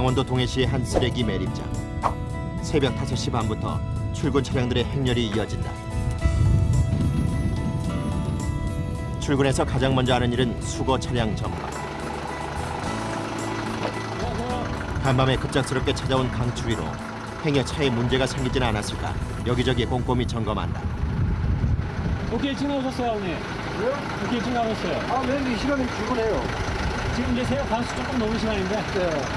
강원도 동해시의 한 쓰레기 매립장. 새벽 5시 반부터 출근 차량들의 행렬이 이어진다. 출근해서 가장 먼저 하는 일은 수거 차량 점검. 간밤에 급작스럽게 찾아온 강추위로 행여 차에 문제가 생기지는 않았을까 여기저기 꼼꼼히 점검한다. 여기 일찍 나오셨어요, 형님? 왜요? 여기 일찍 나오셨어요? 아, 맨 이 시간에 출근해요. 지금 이제 새벽 5시 조금 넘은 시간인데 네.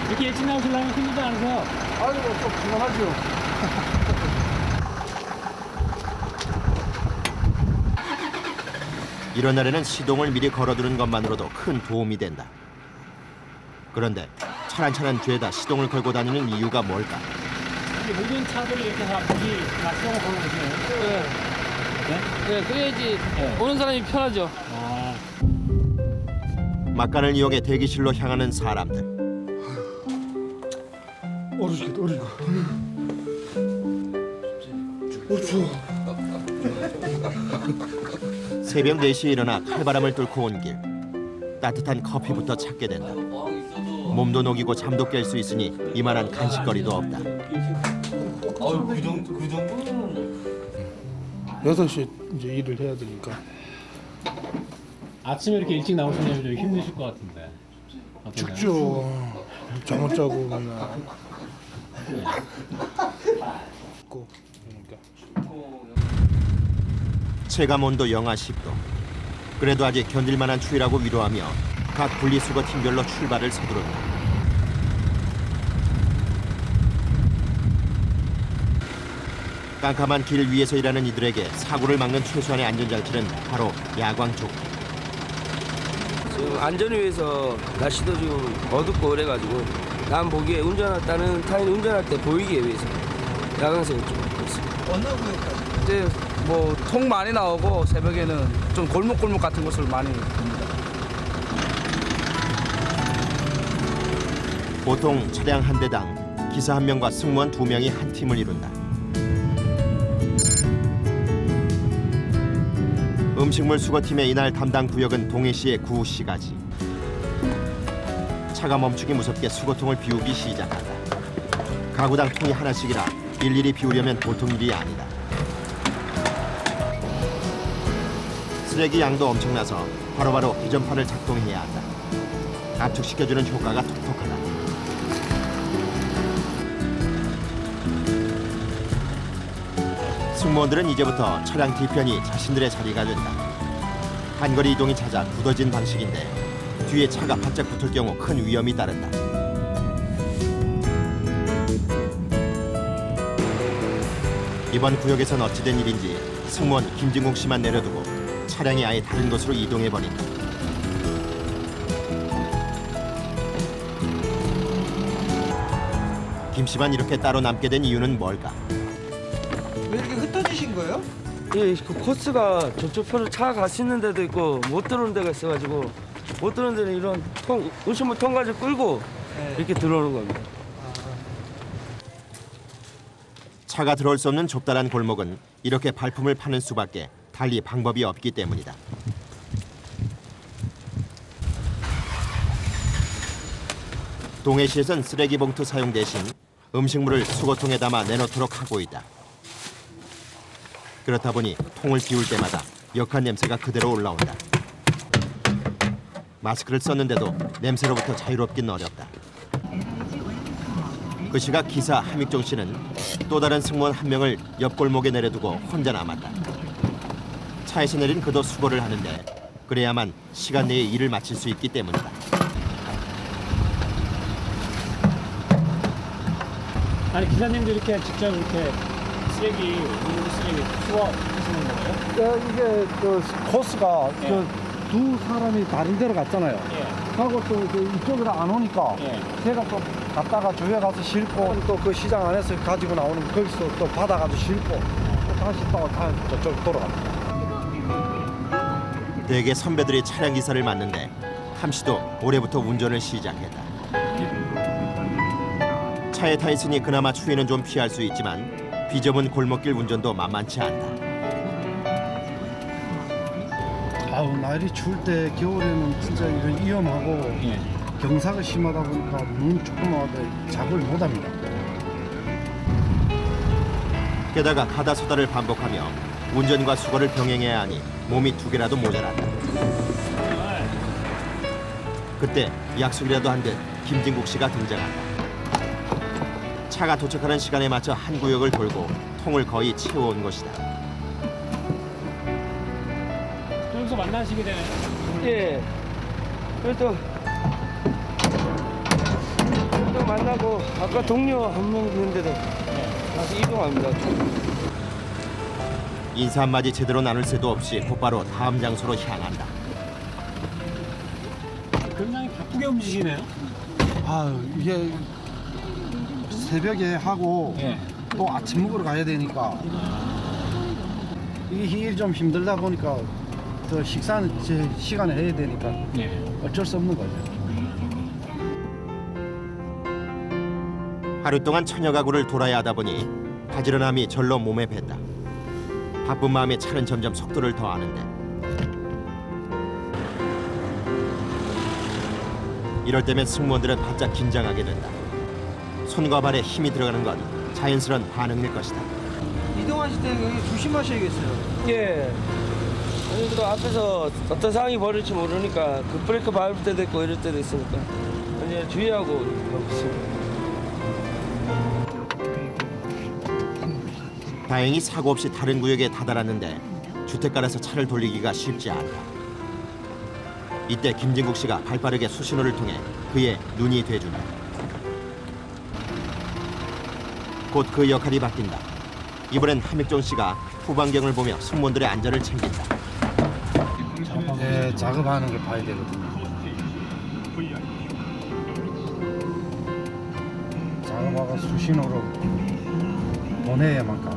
이렇게 일찍 나오시려면 힘들지 않으세요? 아이고, 좀 피곤하죠. 이런 날에는 시동을 미리 걸어두는 것만으로도 큰 도움이 된다. 그런데 차란차란 뒤에다 시동을 걸고 다니는 이유가 뭘까? 이 모든 차들이 이렇게 다 미리 시동을 걸고 계시네요. 네. 네? 네, 그래야지 네. 오는 사람이 편하죠. 아, 막간을 이용해 대기실로 향하는 사람들. 어르신겠다, 어리고. 추워. 새벽 4시에 일어나 칼바람을 뚫고 온 길. 따뜻한 커피부터 찾게 된다. 몸도 녹이고 잠도 깰 수 있으니 이만한 간식거리도 없다. 그 정도는 6시에 이제 일을 해야 되니까. 아침에 이렇게 일찍 나오시면 좀 힘드실 것 같은데. 어떤가요? 춥죠. 잠 못 자고 맨날. 꼭 그러니까. 체감 온도 영하 10도. 그래도 아직 견딜만한 추위라고 위로하며 각 분리수거 팀별로 출발을 서두른다. 깜깜한 길 위에서 일하는 이들에게 사고를 막는 최소한의 안전장치는 바로 야광조끼. 지금 안전을 위해서 날씨도 지금 어둡고 그래가지고 남 보기에 다른 타인 운전할 때 보이기 위해서 야광색을 좀 입고 있습니다. 어느 구역까지? 이제 뭐 통 많이 나오고 새벽에는 좀 골목골목 같은 곳을 많이 봅니다. 보통 차량 한 대당 기사 1명과 승무원 2명이 한 팀을 이룬다. 음식물 수거팀의 이날 담당 구역은 동해시의 구시가지. 차가 멈추기 무섭게 수거통을 비우기 시작한다. 가구당 통이 하나씩이라 일일이 비우려면 보통 일이 아니다. 쓰레기 양도 엄청나서 바로바로 비전판을 작동해야 한다. 압축시켜주는 효과가 톡톡하다. 승무원들은 이제부터 차량 뒤편이 자신들의 자리가 된다. 한거리 이동이 잦아 굳어진 방식인데 뒤에 차가 바짝 붙을 경우 큰 위험이 따른다. 이번 구역에선 어찌된 일인지 승무원 김진국 씨만 내려두고 차량이 아예 다른 곳으로 이동해버린다. 김 씨만 이렇게 따로 남게 된 이유는 뭘까? 왜 이렇게 흩어지신 거예요? 예, 그 코스가 저쪽 편으로 차가 갈 수 있는 데도 있고 못 들어오는 데가 있어가지고 못 들어오는 데는 이런 음식물 통과지 끌고 이렇게 들어오는 겁니다. 차가 들어올 수 없는 좁다란 골목은 이렇게 발품을 파는 수밖에 달리 방법이 없기 때문이다. 동해시에선 쓰레기 봉투 사용 대신 음식물을 수거통에 담아 내놓도록 하고 있다. 그렇다 보니 통을 비울 때마다 역한 냄새가 그대로 올라온다. 마스크를 썼는데도 냄새로부터 자유롭긴 어렵다. 그 시각 기사 함익종 씨는 또 다른 승무원 1명을 옆 골목에 내려두고 혼자 남았다. 차에서 내린 그도 수고를 하는데 그래야만 시간 내에 일을 마칠 수 있기 때문이다. 아니 기사님도 이렇게 직접 이렇게 쓰레기 수거하시는 거예요? 이게 그 코스가 예. 두 사람이 다른 데로 갔잖아요. 예. 하고 또 이쪽으로 안 오니까 예. 제가 또 갔다가 조에 가서 싣고 또 그 시장 안에서 가지고 나오는 거기서 또 받아가지고 싣고 또 다시 또 저쪽 돌아갑니다. 대개 선배들이 차량 기사를 맡는데 함 씨도 올해부터 운전을 시작했다. 차에 타 있으니 그나마 추위는 좀 피할 수 있지만 비좁은 골목길 운전도 만만치 않다. 아우 날이 추울 때 겨울에는 진짜 이거 위험하고 예. 경사가 심하다 보니까 눈 조금 와도 작업을 못합니다. 게다가 가다서다를 반복하며 운전과 수거를 병행해야 하니 몸이 두 개라도 모자란다. 그때 약속이라도 한 듯 김진국 씨가 등장한다. 차가 도착하는 시간에 맞춰 한 구역을 돌고 통을 거의 채워온 것이다. 또 여기서 만나시게 되네요. 예. 그래도 또 만나고 아까 동료 한 명 있는데도 다시 이동합니다. 인사 한마디 제대로 나눌 새도 없이 곧바로 다음 장소로 향한다. 굉장히 바쁘게 움직이시네요. 아 이게 새벽에 하고 예. 또 아침 먹으러 가야 되니까 이게 일이 좀 힘들다 보니까 더 식사는 제 시간에 해야 되니까 예. 어쩔 수 없는 거죠. 하루 동안 천여 가구를 돌아야 하다 보니 바지런함이 절로 몸에 뱄다. 바쁜 마음에 차는 점점 속도를 더하는데 이럴 때면 승무원들은 바짝 긴장하게 된다. 손과 발에 힘이 들어가는 건 자연스러운 반응일 것이다. 이동하실 때 여기 조심하셔야겠어요. 예. 아니 또 앞에서 어떤 상황이 벌어질지 모르니까 그 브레이크 밟을 때도 있고 이럴 때도 있으니까 이제 주의하고 가고 있습니다. 다행히 사고 없이 다른 구역에 다다랐는데 주택가라서 차를 돌리기가 쉽지 않다. 이때 김진국 씨가 발빠르게 수신호를 통해 그의 눈이 돼준다. 곧 그 역할이 바뀐다. 이번엔 함익종 씨가 후방경을 보며 승무원들의 안전을 챙긴다. 네, 작업하는 걸 봐야 되거든요. 작업하고 수신호로 보내야만 가.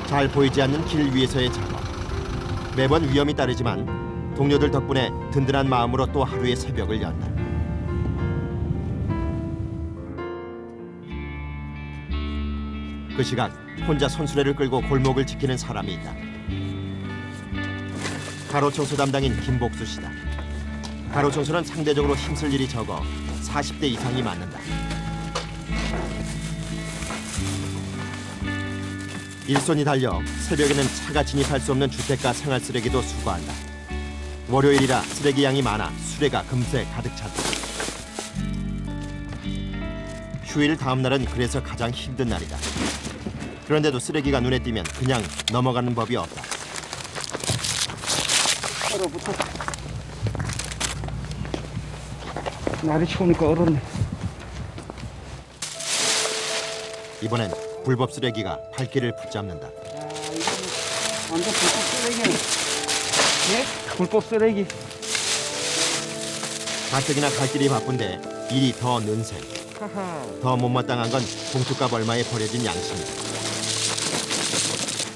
잘 보이지 않는 길 위에서의 작업. 매번 위험이 따르지만 동료들 덕분에 든든한 마음으로 또 하루의 새벽을 연다. 그 시각 혼자 손수레를 끌고 골목을 지키는 사람이 있다. 가로 청소 담당인 김복수 씨다. 가로 청소는 상대적으로 힘쓸 일이 적어 40대 이상이 맡는다. 일손이 달려 새벽에는 차가 진입할 수 없는 주택가 생활 쓰레기도 수거한다. 월요일이라 쓰레기 양이 많아 수레가 금세 가득 찬다. 휴일 다음 날은 그래서 가장 힘든 날이다. 그런데도 쓰레기가 눈에 띄면 그냥 넘어가는 법이 없다. 얼어붙어. 날이 추우니까 얼었네. 이번엔 불법 쓰레기가 발길을 붙잡는다. 완전 불법 쓰레기네. 예? 불법 쓰레기. 가뜩이나 갈 길이 바쁜데 일이 더 는셈. 더 못마땅한 건 봉투값 얼마에 버려진 양심이다.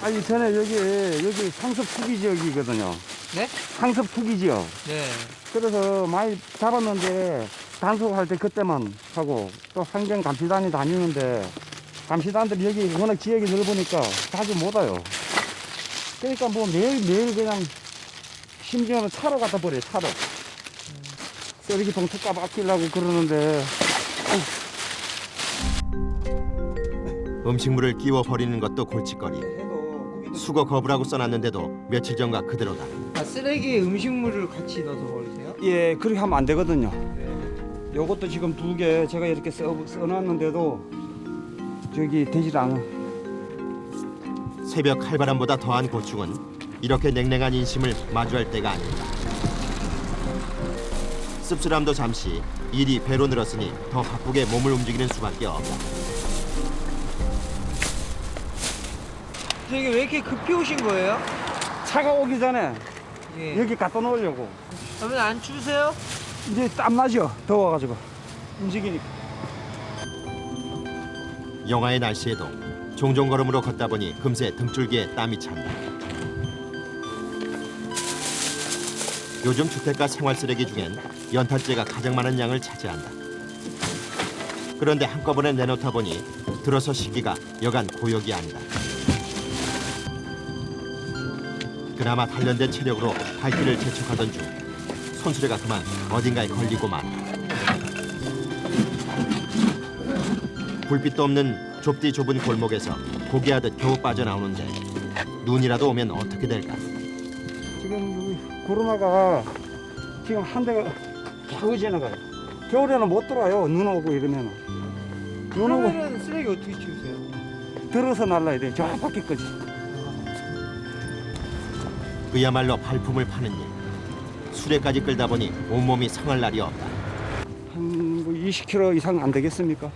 아니 전에 여기 상습 투기 지역이거든요. 네? 상습 투기 지역. 네. 그래서 많이 잡았는데 단속할 때 그때만 하고 또 환경 감시단이 다니는데 감시단들이 여기 워낙 지역이 넓으니까 자주 못 와요. 그러니까 뭐 매일 그냥 심지어는 차로 갖다 버려요. 차로. 쓰레기 봉투값 아끼려고 그러는데 음식물을 끼워 버리는 것도 골칫거리. 수거 거부라고 써놨는데도 며칠 전과 그대로다. 아, 쓰레기에 음식물을 같이 넣어서 버리세요? 예 그렇게 하면 안 되거든요. 요것도 지금 2개 제가 이렇게 써놨는데도 저기 되질 않아. 새벽 칼바람보다 더한 고충은 이렇게 냉랭한 인심을 마주할 때가 아니다. 씁쓸함도 잠시 일이 배로 늘었으니 더 바쁘게 몸을 움직이는 수밖에 없다. 저기 왜 이렇게 급히 오신 거예요? 차가 오기 전에 예. 여기 갖다 놓으려고. 그러면 안 추우세요? 이제 땀나죠? 더워가지고 움직이니까. 영하의 날씨에도 종종 걸음으로 걷다 보니 금세 등줄기에 땀이 찬다. 요즘 주택가 생활 쓰레기 중엔 연탄재가 가장 많은 양을 차지한다. 그런데 한꺼번에 내놓다 보니 들어서시기가 여간 고역이 아니다. 그나마 단련된 체력으로 발길을 재촉하던 중 손수레가 그만 어딘가에 걸리고 만. 불빛도 없는 좁디 좁은 골목에서 고개하듯 겨우 빠져나오는데 눈이라도 오면 어떻게 될까? 지금 코로나가 지금 한 대가 자꾸 지나가요. 겨울에는 못 들어와요. 눈 오고 이러면. 눈 오고 그러면은 쓰레기 어떻게 치우세요? 들어서 날라야 돼요. 저 바퀴까지. 그야말로 발품을 파는 일. 수레까지 끌다 보니 온몸이 상할 날이 없다. 한 20kg 이상 안 되겠습니까?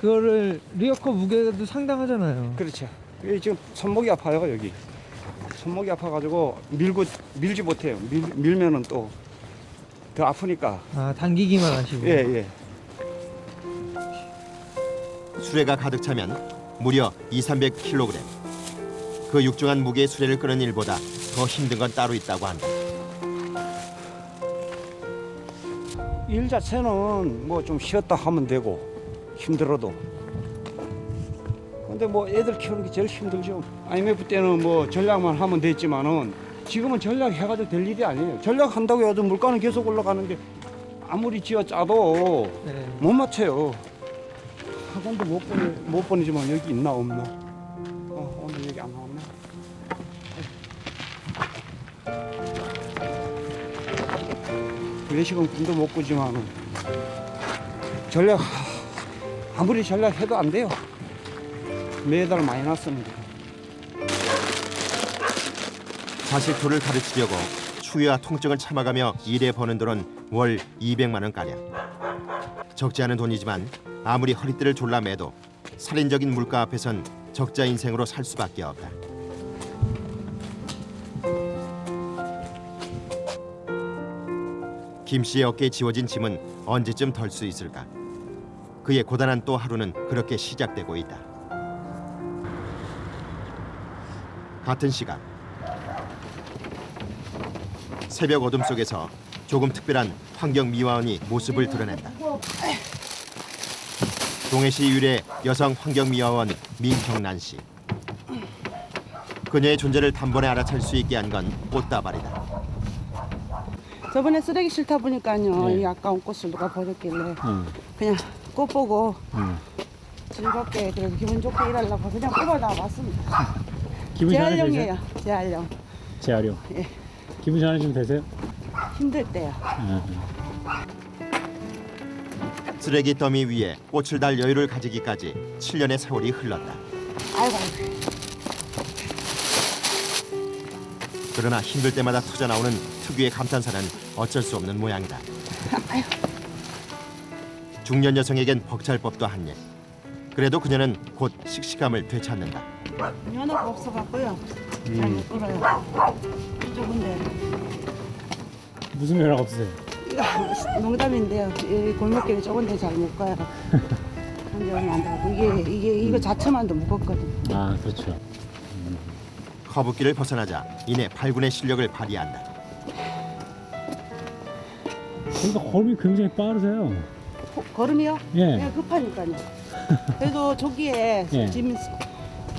그거를 리어커 무게도 상당하잖아요. 그렇죠. 여기 지금 손목이 아파요, 여기. 손목이 아파가지고 밀지 못해요. 밀면은 또 더 아프니까. 아, 당기기만 하시고. 예. 수레가 가득 차면 무려 200~300kg. 그 육중한 무게의 수레를 끄는 일보다 더 힘든 건 따로 있다고 한다. 일 자체는 뭐 좀 쉬었다 하면 되고 힘들어도. 근데 뭐 애들 키우는 게 제일 힘들죠. IMF 때는 뭐 전략만 하면 됐지만은 지금은 전략 해가지고 될 일이 아니에요. 전략 한다고 해도 물가는 계속 올라가는데 아무리 쥐어 짜도 네. 못 맞춰요. 학원도 못 보내지만 여기 있나 없나? 오늘 여기 안 나왔네. 외식은 꿈도 못 꾸지만은 전략 아무리 전략해도 안 돼요. 매달 많이 났습니다. 자식들을 가르치려고 추위와 통증을 참아가며 일해 버는 돈은 월 200만 원가량. 적지 않은 돈이지만 아무리 허리띠를 졸라 매도 살인적인 물가 앞에선 적자 인생으로 살 수밖에 없다. 김 씨의 어깨에 지워진 짐은 언제쯤 덜 수 있을까? 그의 고단한 또 하루는 그렇게 시작되고 있다. 같은 시각 새벽 어둠 속에서 조금 특별한 환경미화원이 모습을 드러낸다. 동해시 유래 여성 환경미화원 민경란 씨. 그녀의 존재를 단번에 알아챌 수 있게 한 건 꽃다발이다. 저번에 쓰레기 싫다 보니까요. 이 아까운 꽃을 누가 버렸길래 그냥 꽃 보고 즐겁게 그래도 기분 좋게 일하려고 그냥 뽑아다 왔습니다. 기분 재활용이에요. 재활용. 재활용. 예. 기분 전환 좀 되세요? 힘들 때요. 쓰레기 더미 위에 꽃을 달 여유를 가지기까지 7년의 세월이 흘렀다. 아이고. 그러나 힘들 때마다 터져나오는 특유의 감탄사는 어쩔 수 없는 모양이다. 중년 여성에겐 벅찰 법도 한일. 그래도 그녀는 곧 씩씩함을 되찾는다. 연어가 없어갖고요. 잘 못 끌어요. 좁은데. 무슨 면허가 없으세요? 이거 농담인데요. 이 골목길이 좁은데 잘 못 가요. 근데 얼마 안 되고 이거 자체만도 무겁거든. 아, 그렇죠. 커브길을 벗어나자 이내 발군의 실력을 발휘한다. 그러니까 걸음이 굉장히 빠르세요. 걸음이요? 예. 네, 급하니까요. 그래도 저기에 예.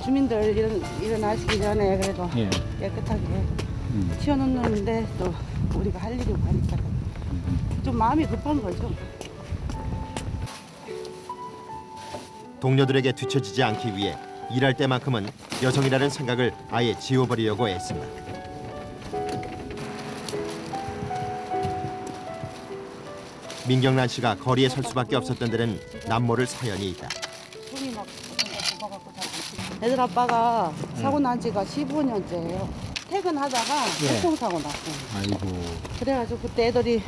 주민들 일어나시기 전에 그래도 예. 깨끗하게 치워놓는데 또 우리가 할 일이 많으니까 좀 마음이 급한 거죠. 동료들에게 뒤처지지 않기 위해 일할 때만큼은 여성이라는 생각을 아예 지워버리려고 애쓴다. 민경란 씨가 거리에 설 수밖에 없었던 데는 남모를 사연이 있다. 손이 막 굽어갖고 잘 안 치고. 애들 아빠가 사고 난 지가 15년째예요. 퇴근하다가 교통사고 났어요. 아이고. 그래가지고 그때 애들이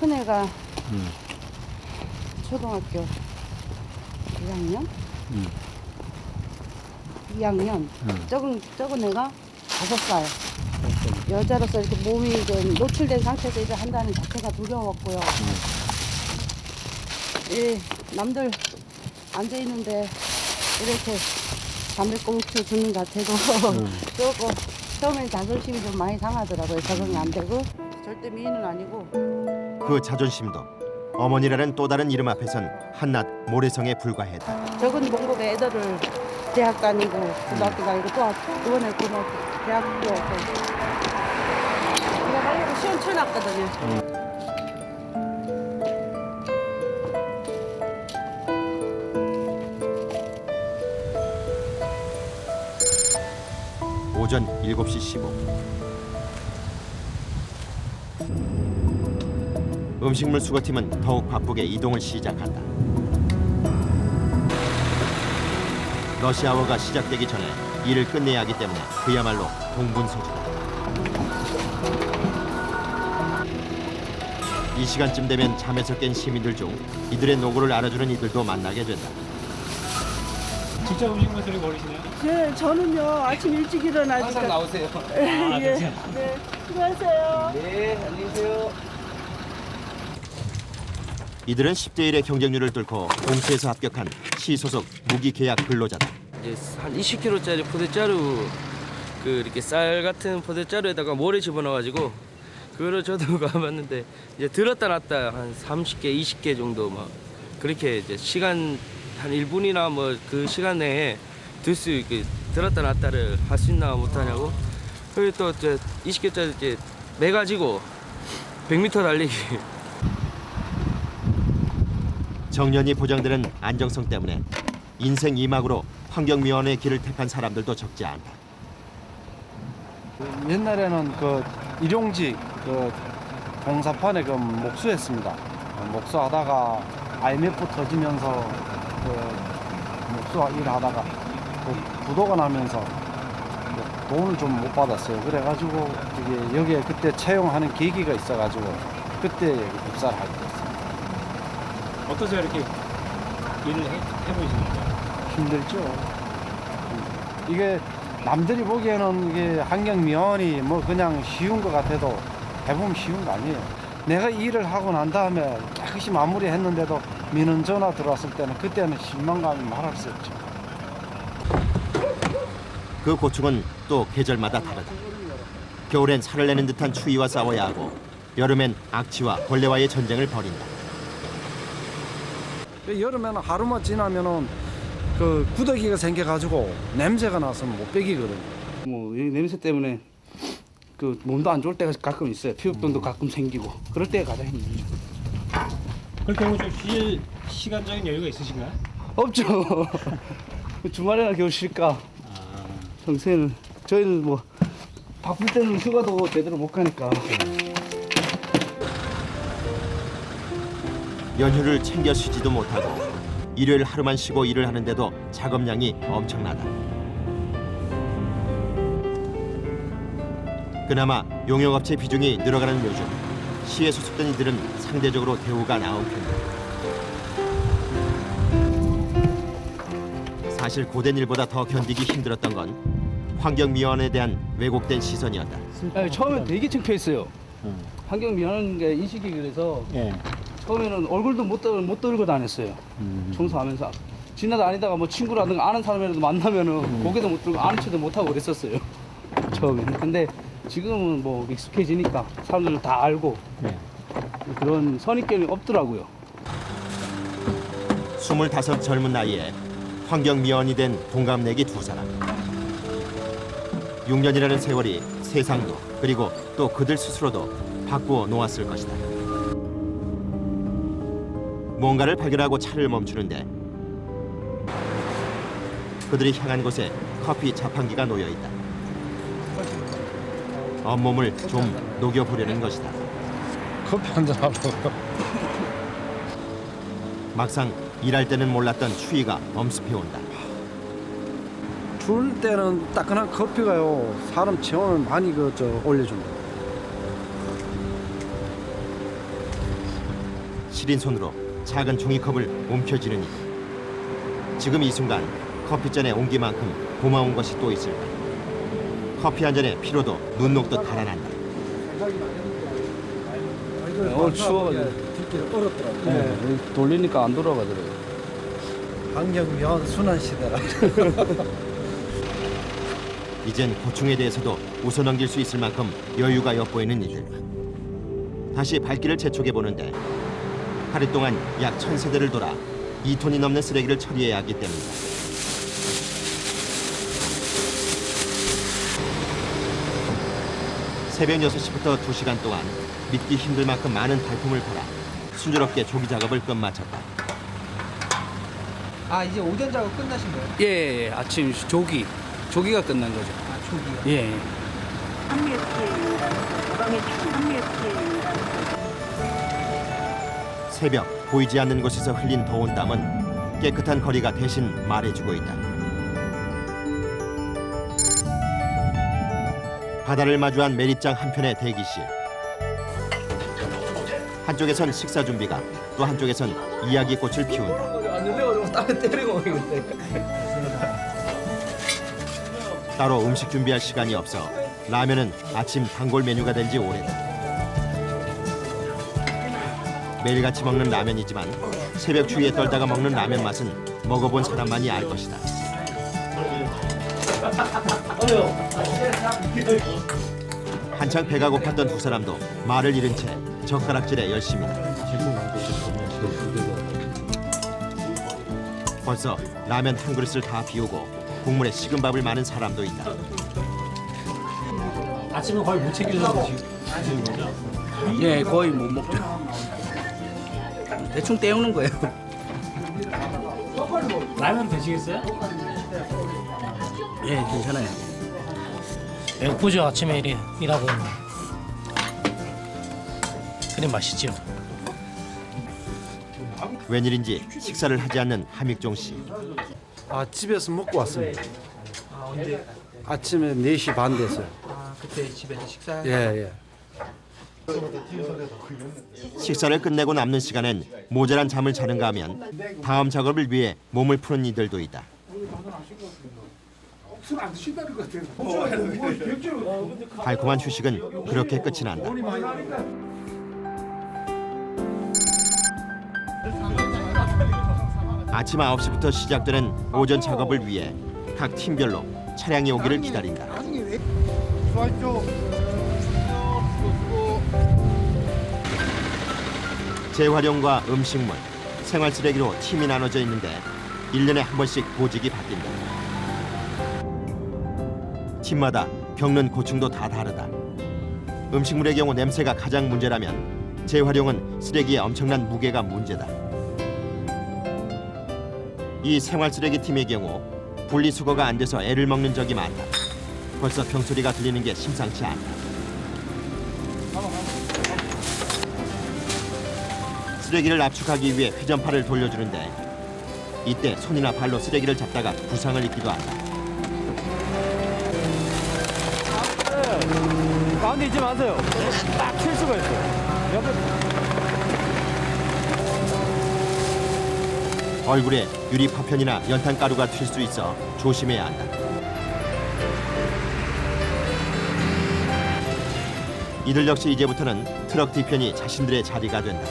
큰애가 초등학교 2학년? 2학년. 적은 애가 5살. 여자로서 이렇게 몸이 좀 노출된 상태에서 일을 한다는 자체가 두려웠고요. 남들 앉아 있는데 이렇게 담배 꽁초 주는 자체도 조금 처음엔 자존심이 좀 많이 상하더라고요. 적응이 안 되고 절대 미인은 아니고. 그 자존심도 어머니라는 또 다른 이름 앞에선 한낱 모래성에 불과했다. 적은 봉급에 애들을 대학 다니고 고등학교 다니고 또 이번에 고등학교 대학교 시간 쳐놨거든요. 오전 7시 15분. 음식물 수거팀은 더욱 바쁘게 이동을 시작한다. 러시아워가 시작되기 전에 일을 끝내야 하기 때문에 그야말로 동분서주다. 이 시간쯤 되면 잠에서 깬 시민들 중 이들의 노고를 알아주는 이들도 만나게 된다. 직접 음식물 소리 버리시나요? 네, 저는요 아침 일찍 일어나니까. 항상 나오세요. 예, 네, 수고하세요. 네, 안녕히 계세요. 이들은 10대 1의 경쟁률을 뚫고 공채에서 합격한 시 소속 무기계약 근로자다. 이제 한 20kg짜리 포대자루 이렇게 쌀 같은 포대자루에다가 모래 집어넣어가지고 그거를 저도 가봤는데 이제 들었다 놨다 한 30개, 20개 정도 막 그렇게 이제 시간 한 1분이나 뭐 그 시간 내에 들 수 있게 들었다 놨다를 할 수 있나 못하냐고. 그리고 또 이제 20개짜리 이제 매가지고 100m 달리기. 정년이 보장되는 안정성 때문에 인생 2막으로 환경미화원의 길을 택한 사람들도 적지 않다. 옛날에는 그 일용직 그 공사판에 그 목수했습니다. 목수하다가 IMF 터지면서 그 목수 일하다가 그 부도가 나면서 돈을 좀 못 받았어요. 그래가지고 이게 여기에 그때 채용하는 계기가 있어가지고 그때 입사를 하게 됐어요. 어떠세요? 이렇게 일을 해보시니까? 힘들죠. 이게 남들이 보기에는 이게 환경미화원이 뭐 그냥 쉬운 것 같아도 대부분 쉬운 거 아니에요. 내가 일을 하고 난 다음에 깨끗이 마무리했는데도 민원 전화 들어왔을 때는 그때는 실망감이 말할 수 없죠. 그 고충은 또 계절마다 다르다. 겨울엔 살을 내는 듯한 추위와 싸워야 하고 여름엔 악취와 벌레와의 전쟁을 벌인다. 여름에는 하루만 지나면은 그 구더기가 생겨가지고 냄새가 나서 못 베기거든요. 뭐 이 냄새 때문에 그 몸도 안 좋을 때가 가끔 있어요. 피부병도 가끔 생기고 그럴 때가 가장 힘들죠. 그렇게 하면 좀 쉴 시간적인 여유가 있으신가요? 없죠. 주말에나 겨우 쉴까. 평소에는 저희는 뭐 바쁠 때는 휴가도 제대로 못 가니까. 연휴를 챙겨 쉬지도 못하고 일요일 하루만 쉬고 일을 하는데도 작업량이 엄청나다. 그나마 용역업체 비중이 늘어가는 요즘 시에 소속된 이들은 상대적으로 대우가 나은 편이다. 사실 고된 일보다 더 견디기 힘들었던 건 환경미화원에 대한 왜곡된 시선이었다. 아니, 처음에 되게 창피했어요. 환경미화원 게 인식이 그래서 처음에는 얼굴도 못 들고 다녔어요. 청소하면서 지나다니다가 뭐 친구라든가 아는 사람이라도 만나면은 고개도 못 들고 아는 척도 못 하고 그랬었어요. 처음에는. 근데 지금은 뭐 익숙해지니까 사람들도 다 알고 그런 선입견이 없더라고요. 25 젊은 나이에 환경미화원이 된 동갑내기 두 사람. 6년이라는 세월이 세상도 그리고 또 그들 스스로도 바꾸어 놓았을 것이다. 뭔가를 발견하고 차를 멈추는데 그들이 향한 곳에 커피 자판기가 놓여 있다. 온몸을 좀 녹여보려는 것이다. 커피 한잔 하고. 막상 일할 때는 몰랐던 추위가 엄습해온다. 추울 때는 따끈한 커피가요 사람 체온을 많이 올려줍니다. 시린 손으로 작은 종이컵을 움켜쥐는 일. 지금 이 순간 커피잔에 온기만큼 고마운 것이 또 있을까. 커피 한 잔에 피로도 눈 녹듯 달아난다. 오늘 추워가지고 얼었더라고요. 네, 돌리니까 안 돌아가더라고요. 환경미화원 순환 시대라. 이젠 고충에 대해서도 웃어넘길 수 있을 만큼 여유가 엿보이는 이들. 다시 발길을 재촉해 보는데 하루 동안 약 1000세대를 돌아 2톤이 넘는 쓰레기를 처리해야 하기 때문이다. 새벽 6시부터 2시간 동안 믿기 힘들 만큼 많은 발품을 팔아 순조롭게 조기 작업을 끝마쳤다. 아 이제 오전 작업 끝나신 거예요? 예, 아침 조기가 끝난 거죠. 아 조기요? 예. 새벽 보이지 않는 곳에서 흘린 더운 땀은 깨끗한 거리가 대신 말해주고 있다. 바다를 마주한 매립장 한편의 대기실. 한쪽에선 식사 준비가, 또 한쪽에선 이야기꽃을 피운다. 왔는데 땀에 때리고 있는데. 따로 음식 준비할 시간이 없어 라면은 아침 단골 메뉴가 된 지 오래다. 매일같이 먹는 라면이지만 새벽 추위에 떨다가 먹는 라면 맛은 먹어본 사람만이 알 것이다. 한창 배가 고팠던 두 사람도 말을 잃은 채 젓가락질에 열심이다. 벌써 라면 한 그릇을 다 비우고 국물에 식은 밥을 마는 사람도 있다. 아침에 거의 못 챙겨서 드시는 거죠? 예, 거의 못 먹죠. 대충 때우는 거예요. 라면 드시겠어요? 예, 괜찮아요. 배고프죠 아침에 일하고 그래 맛있죠. 웬일인지 식사를 하지 않는 함익종 씨. 아 집에서 먹고 왔습니다. 아 언제? 아침에 4시 반 됐어요. 아 그때 집에서 식사. 예. 식사를 끝내고 남는 시간엔 모자란 잠을 자는가 하면 다음 작업을 위해 몸을 푸는 이들도 있다. 달콤한 휴식은 그렇게 끝이 난다. 아침 9시부터 시작되는 오전 작업을 위해 각 팀별로 차량이 오기를 기다린다. 재활용과 음식물, 생활 쓰레기로 팀이 나눠져 있는데 1년에 한 번씩 보직이 바뀐다. 팀마다 겪는 고충도 다 다르다. 음식물의 경우 냄새가 가장 문제라면 재활용은 쓰레기의 엄청난 무게가 문제다. 이 생활 쓰레기 팀의 경우 분리수거가 안 돼서 애를 먹는 적이 많다. 벌써 병소리가 들리는 게 심상치 않다. 쓰레기를 압축하기 위해 회전판을 돌려주는데 이때 손이나 발로 쓰레기를 잡다가 부상을 입기도 한다. 가운데 있지 마세요. 딱 칠 수가 있어요. 얼굴에 유리 파편이나 연탄가루가 튈 수 있어 조심해야 한다. 이들 역시 이제부터는 트럭 뒤편이 자신들의 자리가 된다.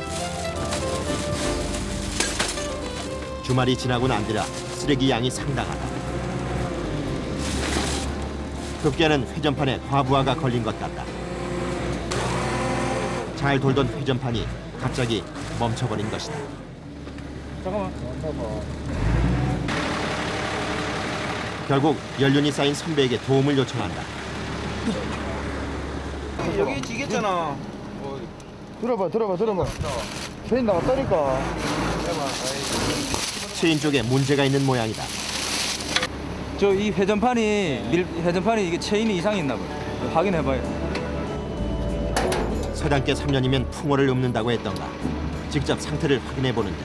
주말이 지나고 난 뒤라 쓰레기 양이 상당하다. 급기야는 회전판에 과부하가 걸린 것 같다. 잘 돌던 회전판이 갑자기 멈춰버린 것이다. 결국 연륜이 쌓인 선배에게 도움을 요청한다. 여기 지겠잖아. 들어봐. 체인 나왔다니까. 체인 쪽에 문제가 있는 모양이다. 저 이 회전판이 이게 체인이 이상이 있나 봐요. 확인해봐요. 서당께 3년이면 풍어를 읊는다고 했던가. 직접 상태를 확인해 보는데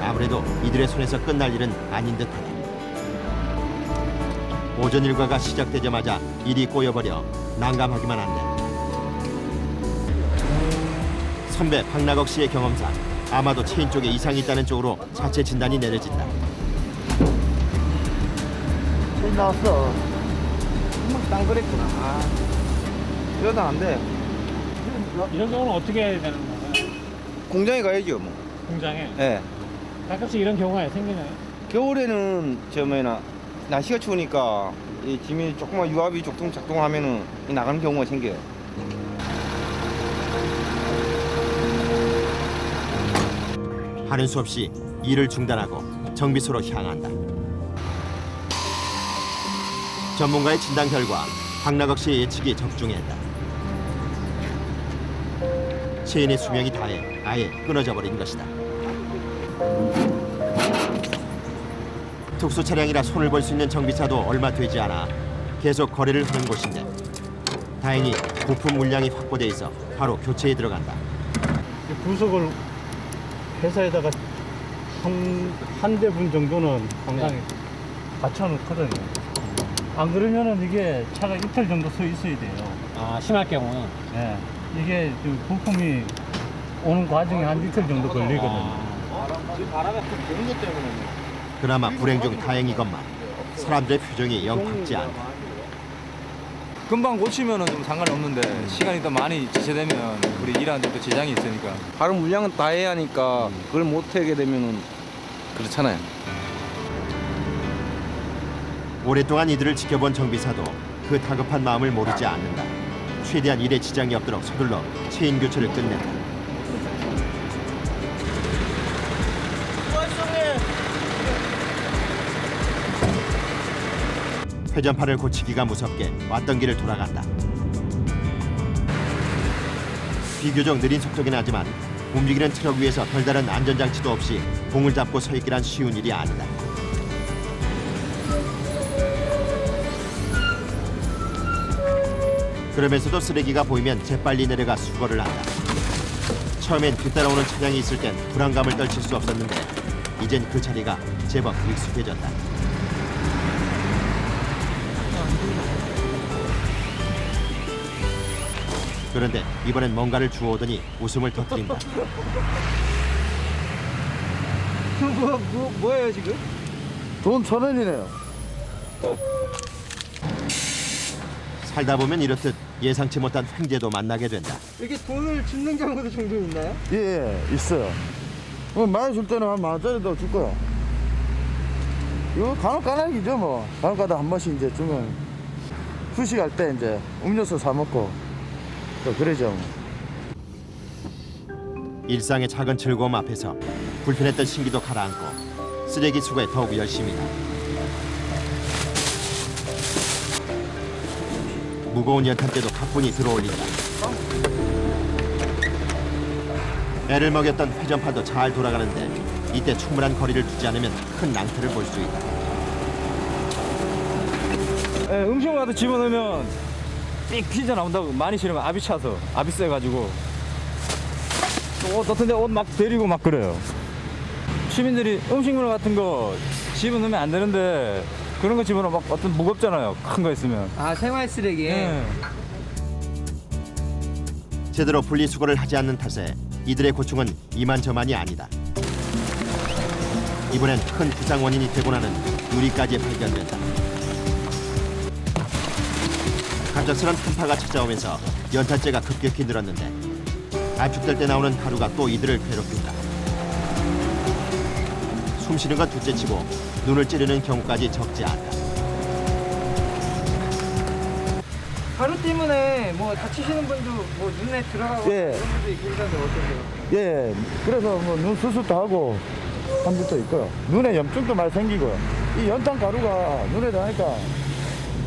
아무래도 이들의 손에서 끝날 일은 아닌 듯하다. 오전 일과가 시작되자마자 일이 꼬여버려 난감하기만 한데 선배 박나걱 씨의 경험상 아마도 체인 쪽에 이상이 있다는 쪽으로 자체 진단이 내려진다. 체인 나왔어. 땅 그랬구나. 이러다 안 돼. 이런 경우는 어떻게 해야 되는 건가요? 공장에 가야죠, 뭐. 공장에 예. 가끔씩 이런 경우가 생기나요? 겨울에는 날씨가 추우니까 이 짐이 조금만 유압이 작동하면은 나가는 경우가 생겨요. 하는 수 없이 일을 중단하고 정비소로 향한다. 전문가의 진단 결과 황낙억 씨의 예측이 적중했다. 체인의 수명이 다해 아예 끊어져 버린 것이다. 특수 차량이라 손을 볼 수 있는 정비차도 얼마 되지 않아 계속 거래를 하는 곳인데 다행히 부품 물량이 확보돼 있어 바로 교체에 들어간다. 부속을 회사에다가 한 대분 정도는 항상 받쳐놓거든요. 안 그러면은 이게 차가 이틀 정도 서 있어야 돼요. 아, 심할 경우는? 네. 이게 좀 부품이 오는 과정에 한 이틀 정도 걸리거든요. 바람에 부는 것 때문에. 그나마 불행 중 다행이건만 사람들의 표정이 영 밝지 않다. 금방 고치면은 좀 상관없는데 시간이 더 많이 지체되면 우리 일하는데 또 지장이 있으니까. 다른 물량은 다 해야 하니까 그걸 못 하게 되면은 그렇잖아요. 오랫동안 이들을 지켜본 정비사도 그 다급한 마음을 모르지 않는다. 최대한 일에 지장이 없도록 서둘러 체인 교체를 끝낸다. 회전판을 고치기가 무섭게 왔던 길을 돌아간다. 비교적 느린 속도긴 하지만 움직이는 트럭 위에서 별다른 안전장치도 없이 봉을 잡고 서 있기란 쉬운 일이 아니다. 그러면서도 쓰레기가 보이면 재빨리 내려가 수거를 한다. 처음엔 뒤따라오는 차량이 있을 땐 불안감을 떨칠 수 없었는데 이젠 그 자리가 제법 익숙해졌다. 그런데 이번엔 뭔가를 주워오더니 웃음을 터뜨린다. 뭐예요 지금? 돈 1,000원이네요. 살다 보면 이렇듯 예상치 못한 횡재도 만나게 된다. 이렇게 돈을 줍는 경우도 종종 있나요? 예, 있어요. 많이 줄 때는 한 10,000원짜리도 줄 거야. 이거 간혹 까닭이죠 뭐. 간혹 가다 한 번씩 이제 주면 후식할 때 이제 음료수 사 먹고 또 그러죠. 일상의 작은 즐거움 앞에서 불편했던 신기도 가라앉고 쓰레기 수거에 더욱 열심이다. 무거운 연탄대도 가뿐히 들어올린다. 애를 먹였던 회전판도 잘 돌아가는데 이때 충분한 거리를 두지 않으면 큰 낭패를 볼 수 있다. 음식물 같은 집어넣으면 삑 피져 나온다고. 많이 싫으면 압이 차서 압이 세가지고 옷 같은데 옷 막 데리고 막 그래요. 시민들이 음식물 같은 거 집어넣으면 안 되는데 그런 거 집어넣으면 막 어떤 무겁잖아요. 큰 거 있으면. 아, 생활 쓰레기. 네. 제대로 분리수거를 하지 않는 탓에 이들의 고충은 이만저만이 아니다. 이번엔 큰 부상 원인이 되고 나는 유리까지 발견된다. 갑작스런 한파가 찾아오면서 연탄재가 급격히 늘었는데 압축될 때 나오는 가루가 또 이들을 괴롭힌다. 숨쉬는 건 둘째치고 눈을 찌르는 경우까지 적지 않다. 가루 때문에 뭐 다치시는 분도 뭐 눈에 들어가고 예. 그런 분도 있긴 한데 어떠세요? 예, 그래서 뭐 눈 수술도 하고 한 분도 있고요. 눈에 염증도 많이 생기고요. 이 연탄 가루가 눈에 닿으니까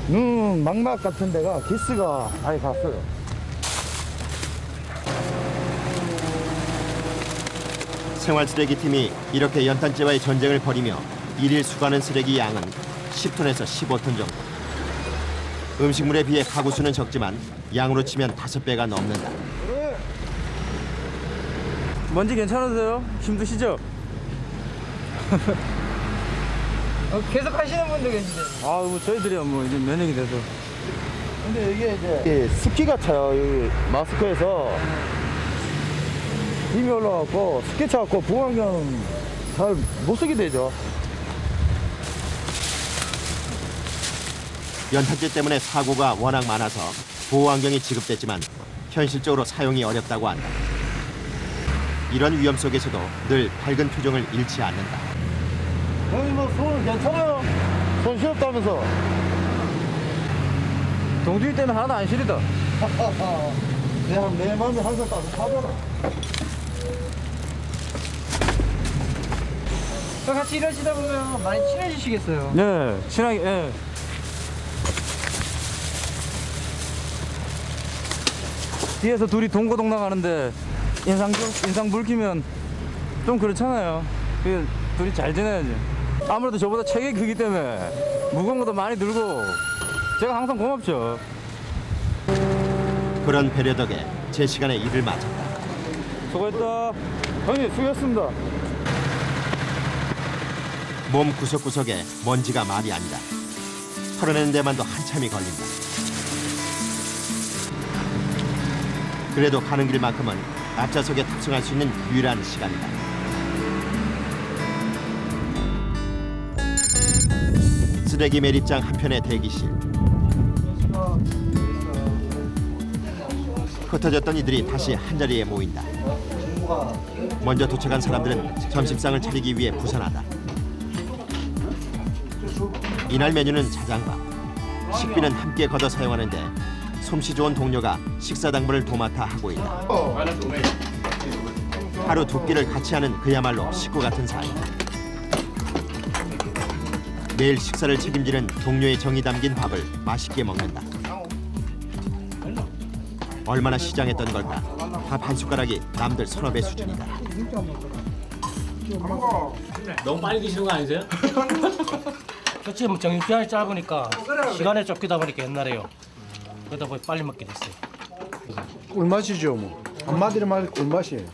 눈 망막 같은 데가 기스가 아예 갔어요. 생활쓰레기팀이 이렇게 연탄재와의 전쟁을 벌이며 일일 수거하는 쓰레기 양은 10톤에서 15톤 정도. 음식물에 비해 가구 수는 적지만 양으로 치면 5배가 넘는다. 먼지 괜찮으세요? 힘드시죠? 계속 하시는 분도 계신데. 아, 뭐 저희들이야 뭐 이제 면역이 돼서. 근데 이게 이제 습기가 차요. 여기 마스크에서 힘이 올라갖고 습기 차갖고 보호환경 잘 못 쓰게 되죠. 연탄재 때문에 사고가 워낙 많아서 보호환경이 지급됐지만 현실적으로 사용이 어렵다고 한다. 이런 위험 속에서도 늘 밝은 표정을 잃지 않는다. 형님 손 괜찮아요? 손 시렵다면서? 동주일 때는 하나도 안 시리다. 내 마음이 항상 따뜻하잖아. 또 같이 일하시다 보면 많이 친해지시겠어요. 네, 친하게. 예. 뒤에서 둘이 동고동 나가는데 인상 붉히면 좀 그렇잖아요. 그 둘이 잘 지내야지. 아무래도 저보다 체격이 크기 때문에 무거운 것도 많이 들고 제가 항상 고맙죠. 그런 배려 덕에 제 시간에 일을 마쳤다. 수고했다. 형님 수고했습니다. 몸 구석구석에 먼지가 말이 아니다. 털어내는 데만도 한참이 걸린다. 그래도 가는 길만큼은 앞좌석에 탑승할 수 있는 유일한 시간이다. 쓰레기 매립장 한편의 대기실. 흩어졌던 이들이 다시 한자리에 모인다. 먼저 도착한 사람들은 점심상을 차리기 위해 부산하다. 이날 메뉴는 자장밥. 식비는 함께 걷어 사용하는데 솜씨 좋은 동료가 식사 당번을 도맡아 하고 있다. 하루 두 끼를 같이 하는 그야말로 식구 같은 사이. 매일 식사를 책임지는 동료의 정이 담긴 밥을 맛있게 먹는다. 얼마나 시장했던 걸까. 밥 한 숟가락이 남들 서너 배 수준이다. 너무 빨리 드시는 거 아니세요? 솔직히 뭐 정시간이 짧으니까 시간에 쫓기다 보니까 옛날에요. 그러다 보니 빨리 먹게 됐어요. 꿀맛이죠 뭐. 한마디로 말해 꿀맛이에요.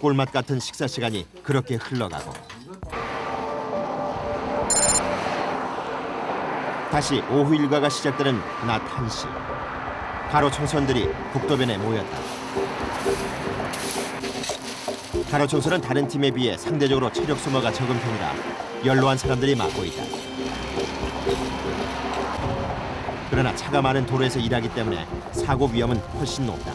꿀맛 같은 식사 시간이 그렇게 흘러가고 다시 오후 일과가 시작되는 낮 1시. 가로 청소년들이 국도변에 모였다. 가로 청소는 다른 팀에 비해 상대적으로 체력 소모가 적은 편이라 연로한 사람들이 맡고 있다. 그러나 차가 많은 도로에서 일하기 때문에 사고 위험은 훨씬 높다.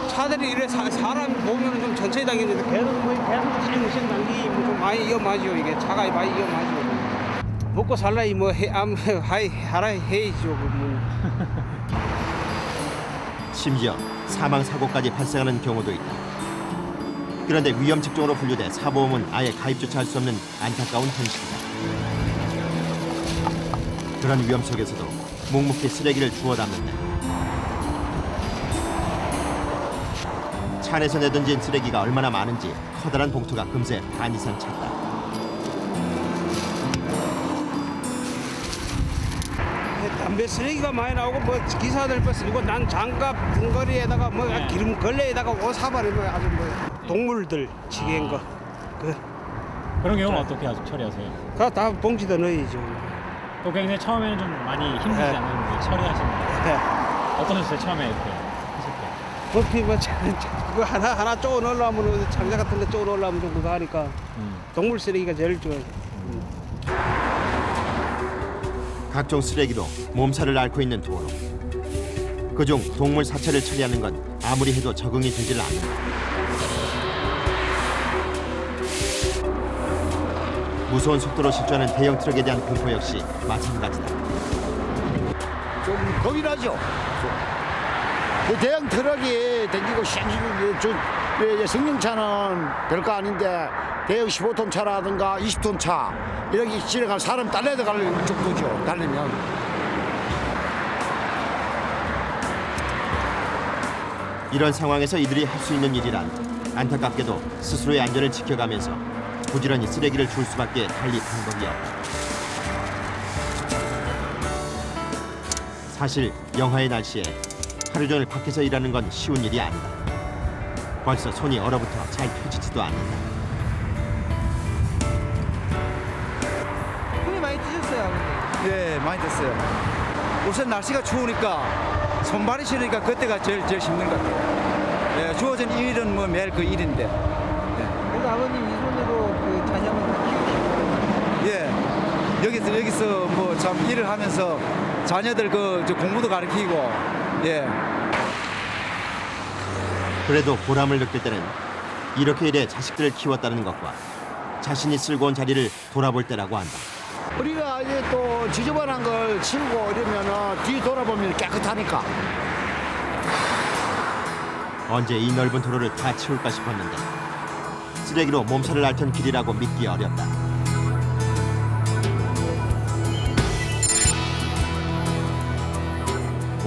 차들이 이래 사람 보면 좀 천천히 다니는데 걔는 뭐 계속 시행무신 당기 좀 많이 위험하죠. 이게 차가 많이 위험하죠. 먹고 살라니 뭐 하라 해야죠. 뭐. 심지어 사망 사고까지 발생하는 경우도 있다. 그런데 위험 직종으로 분류돼 사보험은 아예 가입조차 할 수 없는 안타까운 현실이다. 그런 위험 속에서도 묵묵히 쓰레기를 주워 담는다. 차 안에서 내던진 쓰레기가 얼마나 많은지 커다란 봉투가 금세 반 이상 찼다. 담배 쓰레기가 많이 나오고 뭐 기사들 버스 그리고 난 장갑 등거리에다가 뭐 기름 걸레에다가 옷 사버리면 아주 뭐 동물들 지게인 거. 그런 경우는 어떻게 처리하세요? 그거 다 봉지도 넣어야죠. 또 굉장히 처음에는 좀 많이 힘들지 네. 않았는데 처리하시는 네. 어떠셨어요? 처음에 이렇게 하실 때? 버피 뭐 그거 하나 쪼어 넣으려면 장작 같은 거 쪼어 넣으려면 좀 그거 하니까 동물 쓰레기가 제일 좋아요. 각종 쓰레기로 몸살을 앓고 있는 도로. 그중 동물 사체를 처리하는 건 아무리 해도 적응이 되질 않는다. 무서운 속도로 실주하는 대형 트럭에 대한 공포 역시 마찬가지다. 좀 겁이 나죠. 그 대형 트럭이 댕기고 승용차는 별거 아닌데 대형 15톤 차라든가 20톤 차 이렇게 지나갈 사람 딸려도 갈 정도죠. 달리면. 이런 상황에서 이들이 할 수 있는 일이란 안타깝게도 스스로의 안전을 지켜가면서 부지런히 쓰레기를 줄 수밖에 달리 방법이 없다. 사실 영하의 날씨에 하루 종일 밖에서 일하는 건 쉬운 일이 아니다. 벌써 손이 얼어붙어 잘 펴지지도 않는다. 손이 많이 찢었어요. 네, 많이 됐어요. 우선 날씨가 추우니까 손발이 시리니까 그때가 제일 힘든 것 같아요. 네, 주어진 일은 뭐 매일 그 일인데. 그래서 아버님 이 손으로 그 자녀만 다 키우시고. 예, 여기서 뭐 참 일을 하면서 자녀들 저 공부도 가르치고, 예. 그래도 보람을 느낄 때는 이렇게 일해 자식들을 키웠다는 것과 자신이 쓸고 온 자리를 돌아볼 때라고 한다. 우리가 이제 또 지저분한 걸 치우고 이러면은 뒤 돌아보면 깨끗하니까. 언제 이 넓은 도로를 다 치울까 싶었는데 쓰레기로 몸살을 앓던 길이라고 믿기 어렵다.